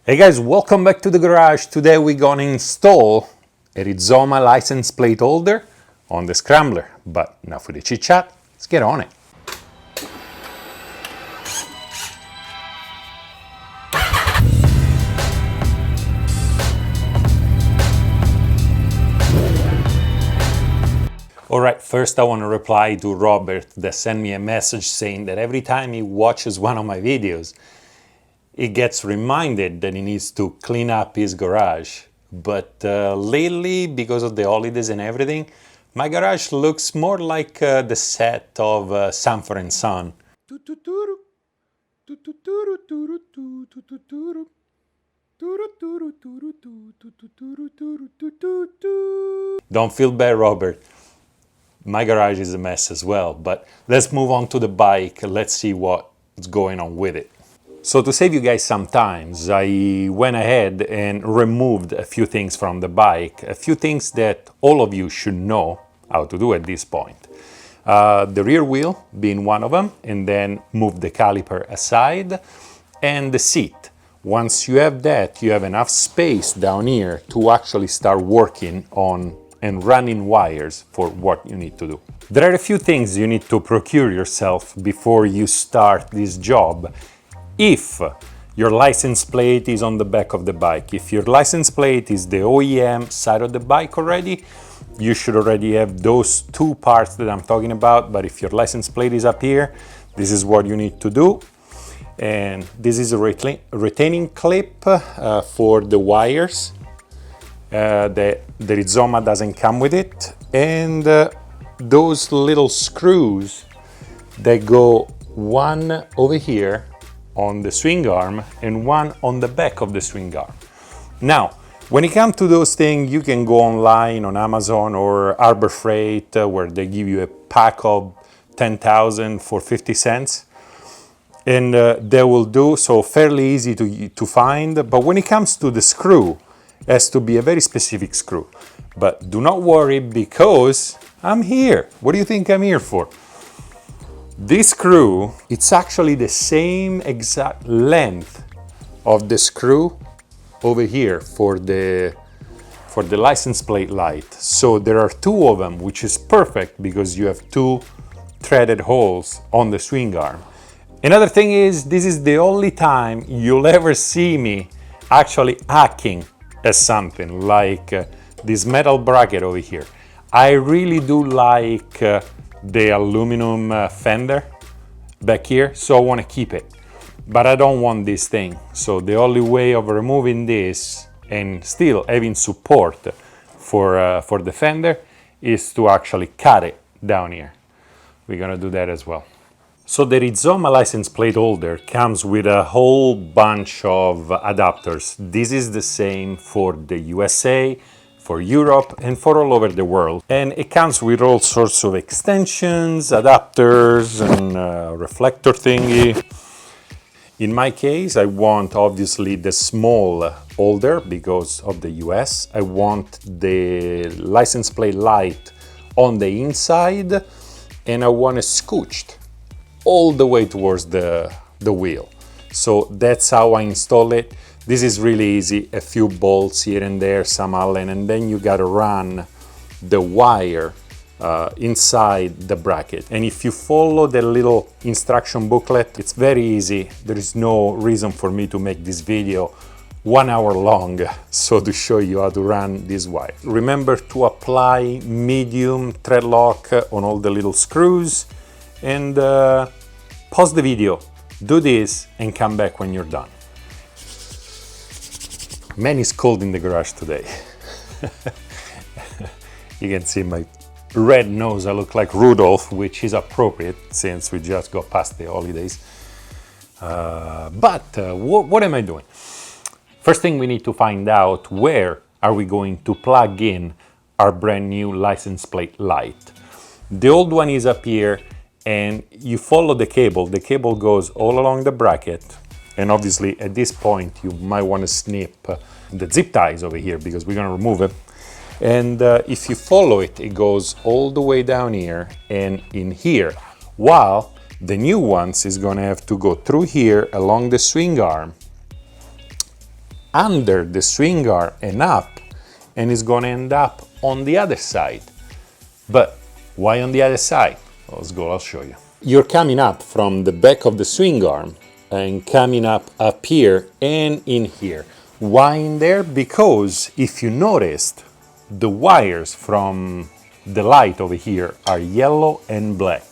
Hey guys, welcome back to the garage. Today we're gonna install a Rizoma license plate holder on the Scrambler. But enough for the chit chat, let's get on it. Alright, first I want to reply to Robert that sent me a message saying that every time he watches one of my videos, he gets reminded that he needs to clean up his garage. But lately, because of the holidays and everything, my garage looks more like the set of Sanford and Son. Don't feel bad, Robert. My garage is a mess as well, but let's move on to the bike. Let's see what's going on with it. So to save you guys some time, I went ahead and removed a few things from the bike, a few things that all of you should know how to do at this point. The rear wheel being one of them, and then move the caliper aside, and the seat. Once you have that, you have enough space down here to actually start working on and running wires for what you need to do. There are a few things you need to procure yourself before you start this job. If your license plate is on the back of the bike, if your license plate is the OEM side of the bike already, you should already have those two parts that I'm talking about. But if your license plate is up here, this is what you need to do. And this is a retaining clip for the wires. The Rizoma doesn't come with it. And those little screws that go one over here on the swing arm and one on the back of the swing arm. Now, when it comes to those things, you can go online on Amazon or Harbor Freight where they give you a pack of 10,000 for 50 cents. And they will do so, fairly easy to find. But when it comes to the screw, it has to be a very specific screw. But do not worry, because I'm here. What do you think I'm here for? This screw, it's actually the same exact length of the screw over here for the license plate light. So there are two of them, which is perfect because you have two threaded holes on the swing arm. Another thing is, this is the only time you'll ever see me actually hacking at something like this metal bracket over here. I really do like the aluminum fender back here, so I want to keep it, but I don't want this thing. So the only way of removing this and still having support for the fender is to actually cut it down here. We're gonna do that as well. So the Rizoma license plate holder comes with a whole bunch of adapters. This is the same for the USA, for Europe, and for all over the world. And it comes with all sorts of extensions, adapters, and reflector thingy. In my case, I want obviously the small holder because of the US. I want the license plate light on the inside, and I want it scooched all the way towards the wheel. So that's how I install it. This is really easy, a few bolts here and there, some Allen, and then you gotta run the wire inside the bracket. And if you follow the little instruction booklet, it's very easy. There is no reason for me to make this video 1 hour long, so to show you how to run this wire. Remember to apply medium thread lock on all the little screws, and pause the video, do this, and come back when you're done. Man, it's cold in the garage today. You can see my red nose. I look like Rudolph, which is appropriate since we just got past the holidays. But what am I doing? First thing, we need to find out where are we going to plug in our brand new license plate light. The old one is up here, and you follow the cable. The cable goes all along the bracket. And obviously at this point you might want to snip the zip ties over here because we're going to remove it. And if you follow it, it goes all the way down here and in here, while the new ones is going to have to go through here along the swing arm under the swing arm and up, and it's gonna end up on the other side. But why on the other side? Well, let's go, I'll show you. You're coming up from the back of the swing arm and coming up here and in here. Why in there? Because if you noticed, the wires from the light over here are yellow and black.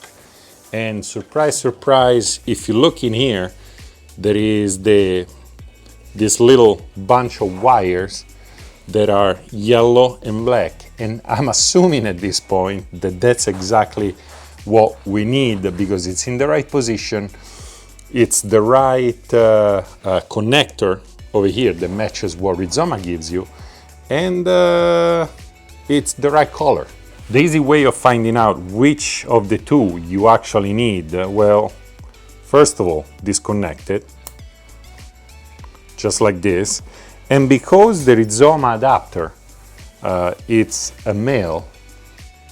And surprise, surprise, if you look in here, there is this little bunch of wires that are yellow and black. And I'm assuming at this point that that's exactly what we need, because it's in the right position. It's the right connector over here that matches what Rizoma gives you. And it's the right color. The easy way of finding out which of the two you actually need, well, first of all, disconnect it, just like this. And because the Rizoma adapter, it's a male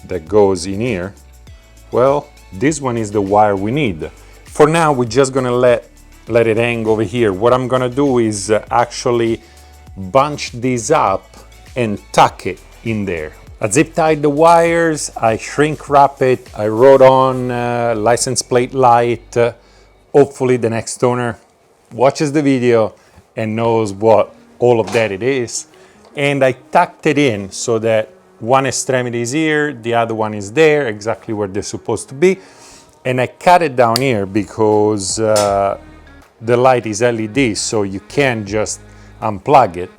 that goes in here, well, this one is the wire we need. For now, we're just gonna let it hang over here. What I'm gonna do is actually bunch this up and tuck it in there. I zip tied the wires, I shrink wrap it, I wrote on license plate light. Hopefully the next owner watches the video and knows what all of that it is. And I tucked it in so that one extremity is here, the other one is there, exactly where they're supposed to be. And I cut it down here because the light is LED, so you can't just unplug it.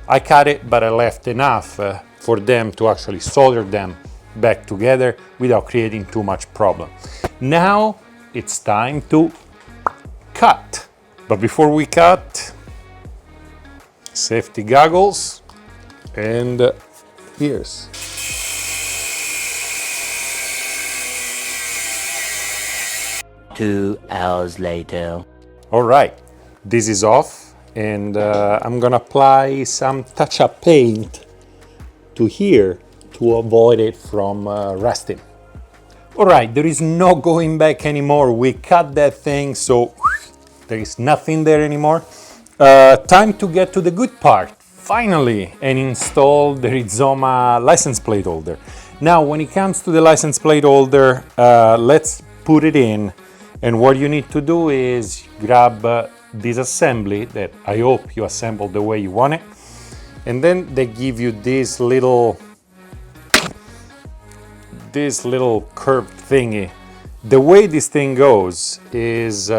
I cut it, but I left enough for them to actually solder them back together without creating too much problem. Now it's time to cut. But before we cut, safety goggles and ears. Two hours later. All right, this is off, and I'm gonna apply some touch-up paint to here to avoid it from rusting. All right, there is no going back anymore. We cut that thing, so there is nothing there anymore. Time to get to the good part, finally, and install the Rizoma license plate holder. Now, when it comes to the license plate holder, let's put it in. And what you need to do is grab this assembly that I hope you assembled the way you want it. And then they give you this little curved thingy. The way this thing goes is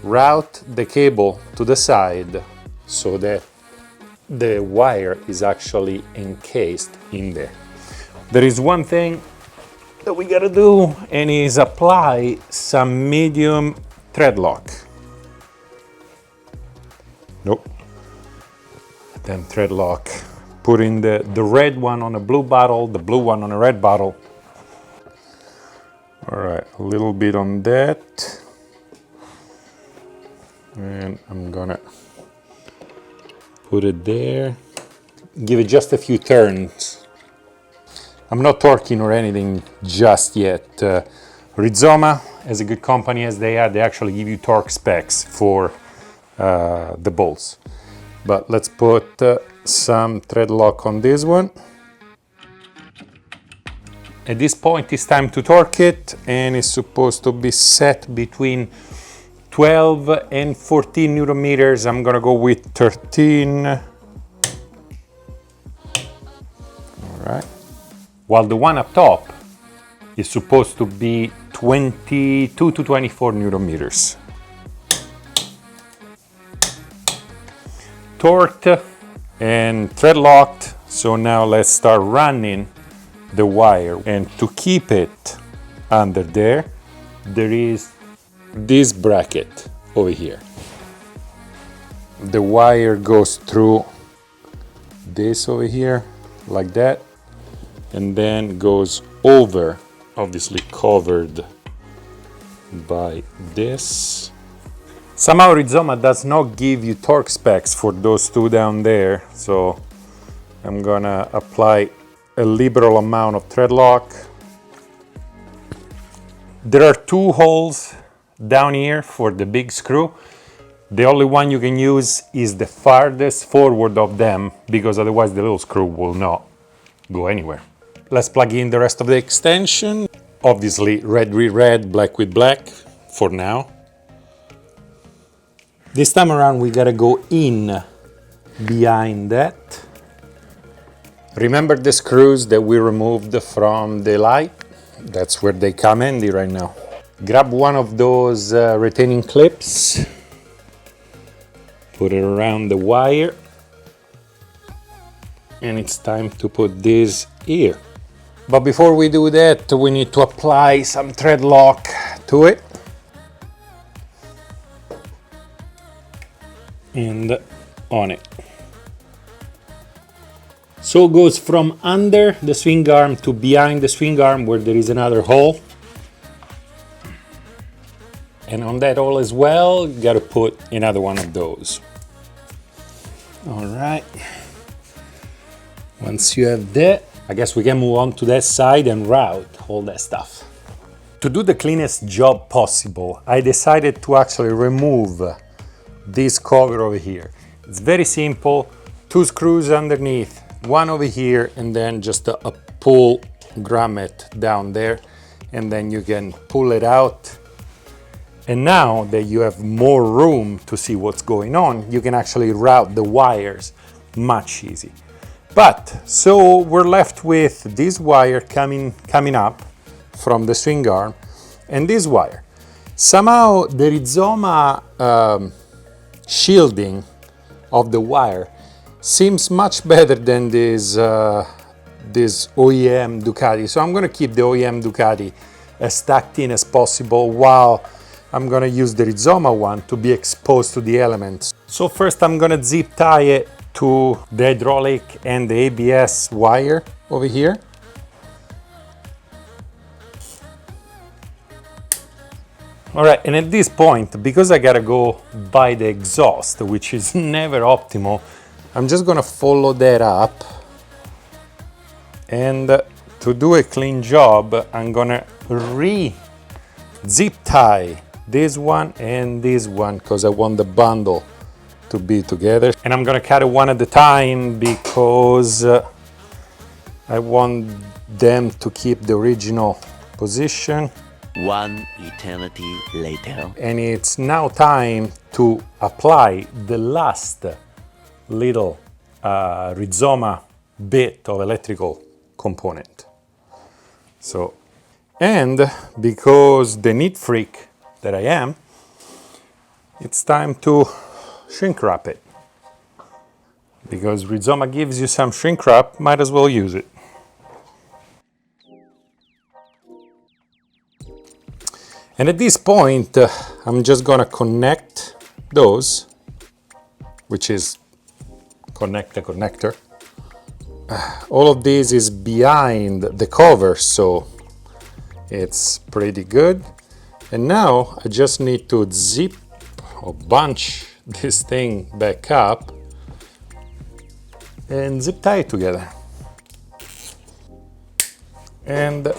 route the cable to the side so that the wire is actually encased in there. There is one thing that we gotta do, and is apply some medium thread lock. Nope. Then thread lock. Putting the red one on a blue bottle, the blue one on a red bottle. All right, a little bit on that. And I'm gonna put it there. Give it just a few turns. I'm not torquing or anything just yet. Rizoma, as a good company as they are, they actually give you torque specs for the bolts. But let's put some thread lock on this one. At this point, it's time to torque it, and it's supposed to be set between 12 and 14 Newton meters. I'm gonna go with 13. All right. While the one up top is supposed to be 22 to 24 Newton meters. Torqued and thread locked, so now let's start running the wire. And to keep it under there, there is this bracket over here. The wire goes through this over here, like that, and then goes over, obviously covered by this. Somehow Rizoma does not give you torque specs for those two down there, so I'm gonna apply a liberal amount of thread lock. There are two holes down here for the big screw. The only one you can use is the farthest forward of them, because otherwise the little screw will not go anywhere. Let's plug in the rest of the extension. Obviously red with red, black with black for now. This time around we gotta go in behind that. Remember the screws that we removed from the light? That's where they come handy right now. Grab one of those retaining clips, put it around the wire, and it's time to put this here. But before we do that, we need to apply some thread lock to it. And on it. So it goes from under the swing arm to behind the swing arm where there is another hole. And on that hole as well, you gotta put another one of those. All right. Once you have that, I guess we can move on to that side and route all that stuff. To do the cleanest job possible, I decided to actually remove this cover over here. It's very simple, 2 screws underneath, one over here, and then just a pull grommet down there, and then you can pull it out. And now that you have more room to see what's going on, you can actually route the wires much easier. But so we're left with this wire coming up from the swing arm and this wire. Somehow the Rizoma shielding of the wire seems much better than this OEM Ducati. So I'm going to keep the OEM Ducati as tucked in as possible, while I'm going to use the Rizoma one to be exposed to the elements. So first I'm going to zip tie it to the hydraulic and the ABS wire over here. All right, and at this point, because I gotta go by the exhaust, which is never optimal, I'm just gonna follow that up. And to do a clean job, I'm gonna zip tie this one and this one, because I want the bundle to be together. And I'm gonna cut it one at a time because I want them to keep the original position. One eternity later. And it's now time to apply the last little Rizoma bit of electrical component. So, and because the neat freak that I am, it's time to shrink wrap it. Because Rizoma gives you some shrink wrap, might as well use it. And at this point, I'm just gonna connect those, which is connect the connector. All of this is behind the cover, so it's pretty good. And now I just need to zip or bunch this thing back up and zip tie it together. And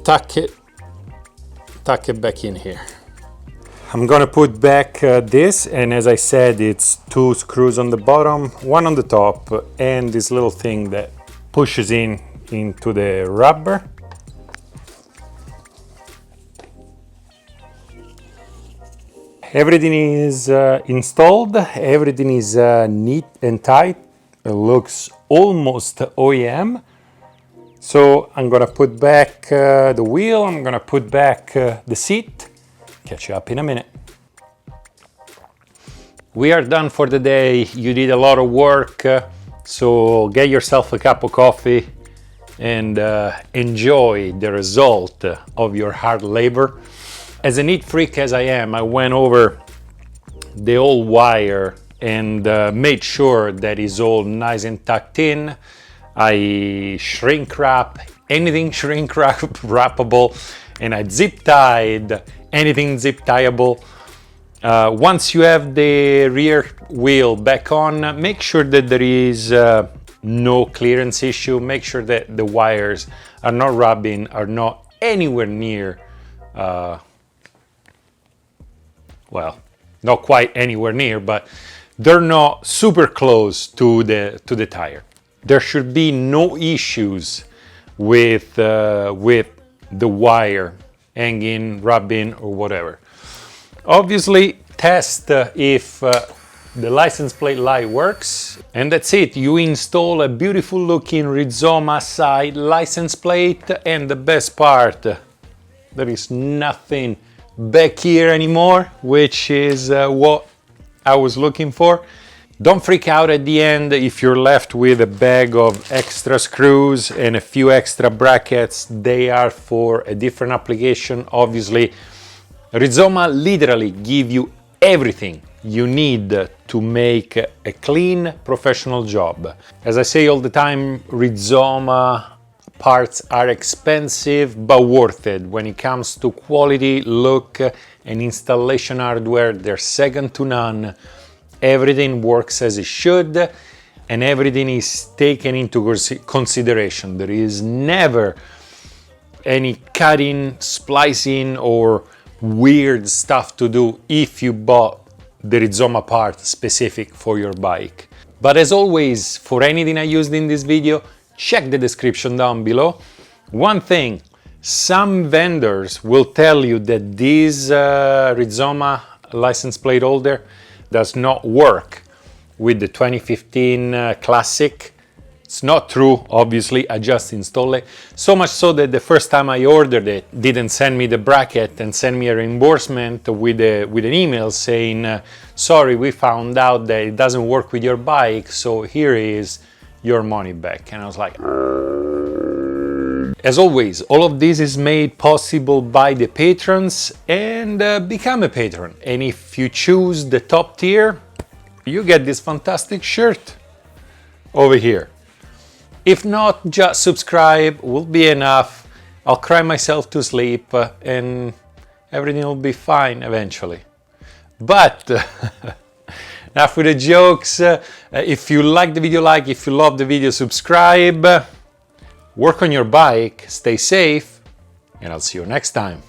tuck it back in here. I'm gonna put back this, and as I said, it's 2 screws on the bottom, 1 on the top, and this little thing that pushes into the rubber. Everything is installed, everything is neat and tight. It looks almost OEM. So I'm gonna put back the wheel, I'm gonna put back the seat. Catch you up in a minute. We are done for the day. You did a lot of work, so get yourself a cup of coffee and enjoy the result of your hard labor. As a neat freak as I am, I went over the old wire and made sure that it's all nice and tucked in. I shrink wrap anything shrink wrappable, and I zip tied anything zip tieable. Once you have the rear wheel back on, make sure that there is no clearance issue. Make sure that the wires are not rubbing, are not anywhere near well, not quite anywhere near, but they're not super close to the tire. There should be no issues with the wire hanging, rubbing, or whatever. Obviously, test if the license plate light works, and that's it. You install a beautiful looking Rizoma side license plate, and the best part, there is nothing back here anymore, which is what I was looking for. Don't freak out at the end if you're left with a bag of extra screws and a few extra brackets. They are for a different application. Obviously, Rizoma literally give you everything you need to make a clean professional job. As I say all the time, Rizoma parts are expensive but worth it. When it comes to quality, look, and installation hardware, they're second to none. Everything works as it should, and everything is taken into consideration. There is never any cutting, splicing, or weird stuff to do if you bought the Rizoma part specific for your bike. But as always, for anything I used in this video, check the description down below. One thing, some vendors will tell you that this Rizoma license plate holder does not work with the 2015 Classic. It's not true, obviously. I just installed it. So much so that the first time I ordered it, didn't send me the bracket and send me a reimbursement with an email saying, sorry, we found out that it doesn't work with your bike, so here is your money back. And I was like, as always, all of this is made possible by the patrons, and become a patron. And if you choose the top tier, you get this fantastic shirt over here. If not, just subscribe will be enough. I'll cry myself to sleep and everything will be fine eventually. But enough with the jokes. If you like the video, like. If you love the video, subscribe. Work on your bike, stay safe, and I'll see you next time.